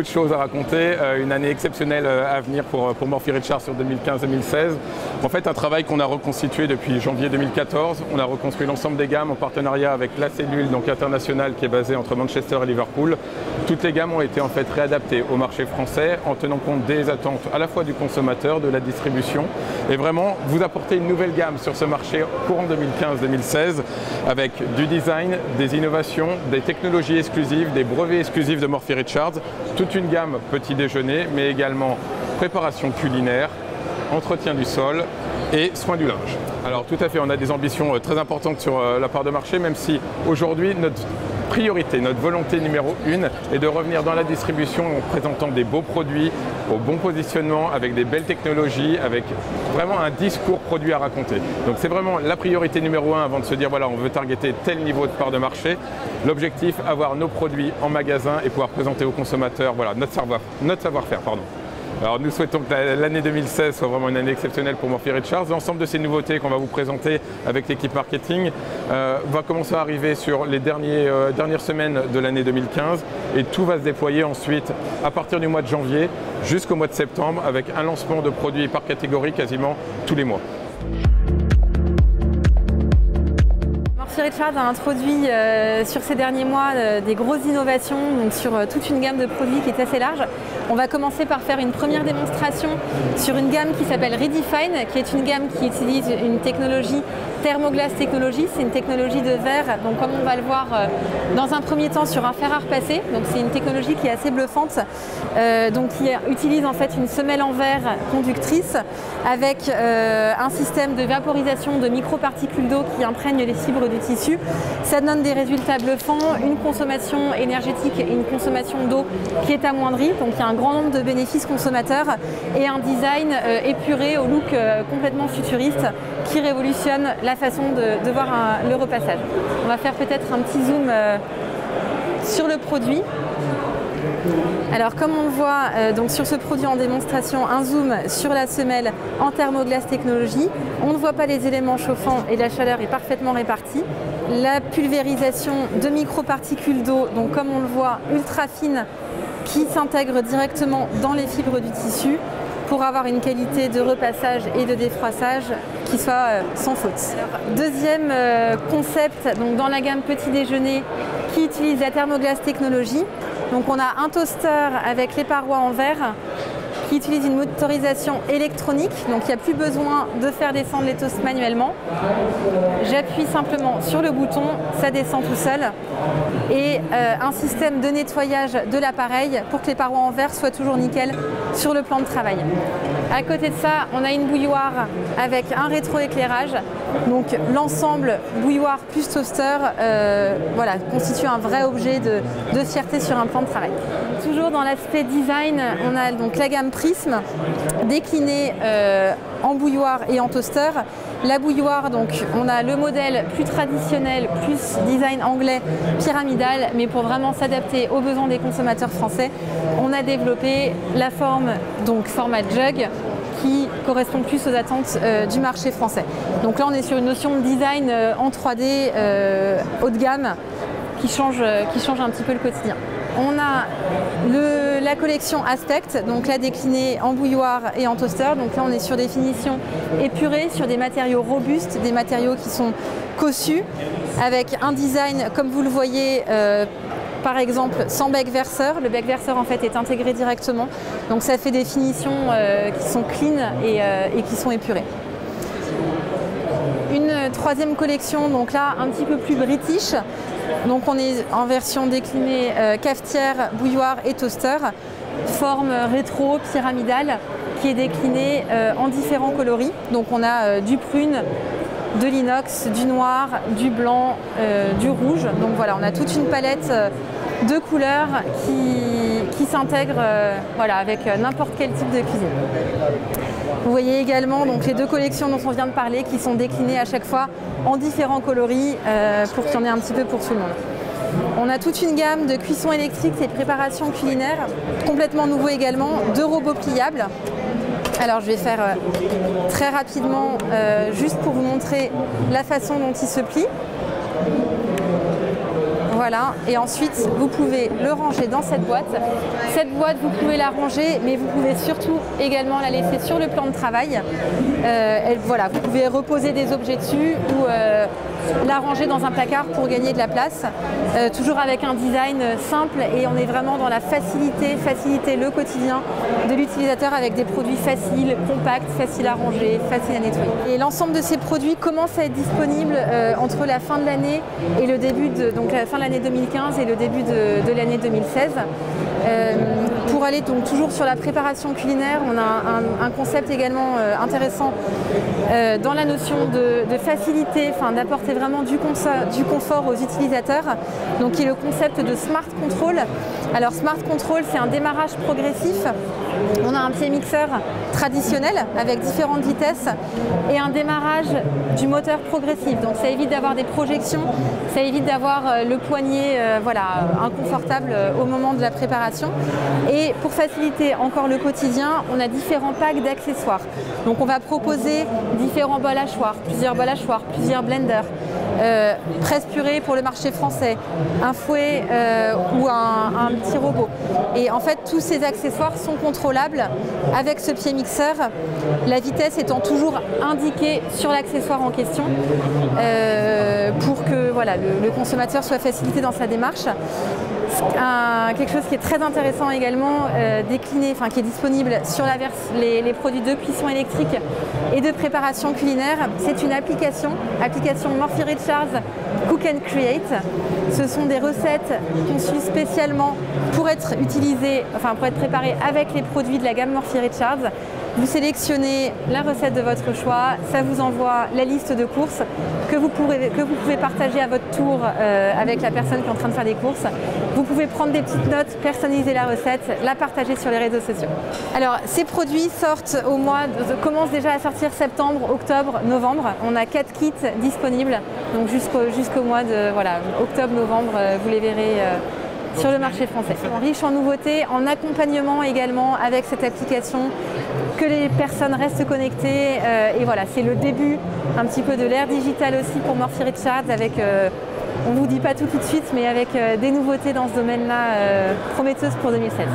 beaucoup de choses à raconter, une année exceptionnelle à venir pour Morphy Richards sur 2015-2016. En fait, un travail qu'on a reconstitué depuis janvier 2014. On a reconstruit l'ensemble des gammes en partenariat avec la cellule donc internationale qui est basée entre Manchester et Liverpool. Toutes les gammes ont été en fait réadaptées au marché français en tenant compte des attentes à la fois du consommateur, de la distribution et vraiment vous apporter une nouvelle gamme sur ce marché courant 2015-2016 avec du design, des innovations, des technologies exclusives, des brevets exclusifs de Morphy Richards, toute une gamme petit déjeuner mais également préparation culinaire, entretien du sol et soins du linge. Alors tout à fait, on a des ambitions très importantes sur la part de marché, même si aujourd'hui notre priorité, notre volonté numéro 1 est de revenir dans la distribution en présentant des beaux produits, au bon positionnement, avec des belles technologies, avec vraiment un discours produit à raconter. Donc c'est vraiment la priorité numéro 1 avant de se dire voilà on veut targeter tel niveau de part de marché. L'objectif, avoir nos produits en magasin et pouvoir présenter aux consommateurs voilà, notre savoir-faire. Alors nous souhaitons que l'année 2016 soit vraiment une année exceptionnelle pour Morphy Richards. L'ensemble de ces nouveautés qu'on va vous présenter avec l'équipe marketing va commencer à arriver sur les dernières semaines de l'année 2015 et tout va se déployer ensuite à partir du mois de janvier jusqu'au mois de septembre avec un lancement de produits par catégorie quasiment tous les mois. Morphy Richards a introduit sur ces derniers mois des grosses innovations donc sur toute une gamme de produits qui est assez large. On va commencer par faire une première démonstration sur une gamme qui s'appelle Redefine, qui est une gamme qui utilise une technologie Thermoglass Technology. C'est une technologie de verre, donc comme on va le voir dans un premier temps sur un fer à repasser. Donc c'est une technologie qui est assez bluffante, donc qui utilise en fait une semelle en verre conductrice avec un système de vaporisation de microparticules d'eau qui imprègnent les fibres du tissu. Ça donne des résultats bluffants, une consommation énergétique et une consommation d'eau qui est amoindrie. Donc il y a un grand nombre de bénéfices consommateurs et un design épuré au look complètement futuriste qui révolutionne la façon de voir le repassage. On va faire peut-être un petit zoom sur le produit. Alors comme on le voit donc sur ce produit en démonstration, un zoom sur la semelle en Thermoglass Technology. On ne voit pas les éléments chauffants et la chaleur est parfaitement répartie. La pulvérisation de microparticules d'eau, donc comme on le voit, ultra fine, qui s'intègre directement dans les fibres du tissu pour avoir une qualité de repassage et de défroissage qui soit sans faute. Alors, deuxième concept donc dans la gamme petit déjeuner qui utilise la Thermoglass Technology. Donc on a un toaster avec les parois en verre qui utilise une motorisation électronique, donc il n'y a plus besoin de faire descendre les toasts manuellement. J'appuie simplement sur le bouton, ça descend tout seul. Et un système de nettoyage de l'appareil pour que les parois en verre soient toujours nickel sur le plan de travail. À côté de ça, on a une bouilloire avec un rétroéclairage. Donc l'ensemble bouilloire plus toaster voilà, constitue un vrai objet de fierté sur un plan de travail. Toujours dans l'aspect design, on a donc la gamme Prism déclinée en bouilloire et en toaster. La bouilloire, donc on a le modèle plus traditionnel, plus design anglais, pyramidal, mais pour vraiment s'adapter aux besoins des consommateurs français, on a développé la forme, donc format jug, qui correspond plus aux attentes du marché français. Donc là on est sur une notion de design en 3D haut de gamme qui change un petit peu le quotidien. On a la collection Aspect, donc là déclinée en bouilloire et en toaster. Donc là on est sur des finitions épurées, sur des matériaux robustes, des matériaux qui sont cossus, avec un design comme vous le voyez par exemple sans bec verseur. Le bec verseur en fait est intégré directement, donc ça fait des finitions qui sont clean et qui sont épurées. Une troisième collection, donc là un petit peu plus british. Donc on est en version déclinée cafetière, bouilloire et toaster, forme rétro pyramidale qui est déclinée en différents coloris. Donc on a du prune, de l'inox, du noir, du blanc, du rouge. Donc voilà, on a toute une palette de couleurs qui s'intègre voilà, avec n'importe quel type de cuisine. Vous voyez également donc, les deux collections dont on vient de parler qui sont déclinées à chaque fois en différents coloris pour qu'il y en ait un petit peu pour tout le monde. On a toute une gamme de cuisson électrique et de préparation culinaire, complètement nouveau également, de robots pliables. Alors je vais faire très rapidement juste pour vous montrer la façon dont ils se plient. Voilà, et ensuite vous pouvez le ranger dans cette boîte. Cette boîte, vous pouvez la ranger, mais vous pouvez surtout également la laisser sur le plan de travail. Voilà, vous pouvez reposer des objets dessus ou la ranger dans un placard pour gagner de la place. Toujours avec un design simple, et on est vraiment dans la faciliter le quotidien de l'utilisateur avec des produits faciles, compacts, faciles à ranger, faciles à nettoyer. Et l'ensemble de ces produits commence à être disponible entre la fin de l'année et le début donc la fin de l'année 2015 et le début de l'année 2016. Pour aller donc toujours sur la préparation culinaire, on a un concept également intéressant dans la notion de facilité, d'apporter vraiment du confort aux utilisateurs, donc qui est le concept de Smart Control. Alors Smart Control, c'est un démarrage progressif. On a un pied mixeur traditionnel avec différentes vitesses et un démarrage du moteur progressif. Donc ça évite d'avoir des projections, ça évite d'avoir le poignet inconfortable au moment de la préparation. Et pour faciliter encore le quotidien, on a différents packs d'accessoires. Donc on va proposer différents bols hachoirs, plusieurs bols hachoirs, plusieurs blenders, presse purée pour le marché français, un fouet ou un petit robot. Et en fait, tous ces accessoires sont contrôlables avec ce pied mixeur, la vitesse étant toujours indiquée sur l'accessoire en question pour que le consommateur soit facilité dans sa démarche. Quelque chose qui est très intéressant également, décliné, qui est disponible sur les produits de cuisson électrique et de préparation culinaire, c'est une application Morphy Richards Cook and Create. Ce sont des recettes conçues spécialement pour être utilisées, pour être préparées avec les produits de la gamme Morphy Richards. Vous sélectionnez la recette de votre choix, ça vous envoie la liste de courses que vous pouvez partager à votre tour avec la personne qui est en train de faire des courses. Vous pouvez prendre des petites notes, personnaliser la recette, la partager sur les réseaux sociaux. Alors ces produits commencent déjà à sortir septembre, octobre, novembre. On a 4 kits disponibles, donc jusqu'au mois de octobre-novembre, vous les verrez sur le marché français. Riche en nouveautés, en accompagnement également avec cette application, que les personnes restent connectées. Et voilà, c'est le début un petit peu de l'ère digitale aussi pour Morphy Richards avec, on ne vous dit pas tout de suite, mais avec des nouveautés dans ce domaine-là prometteuses pour 2016.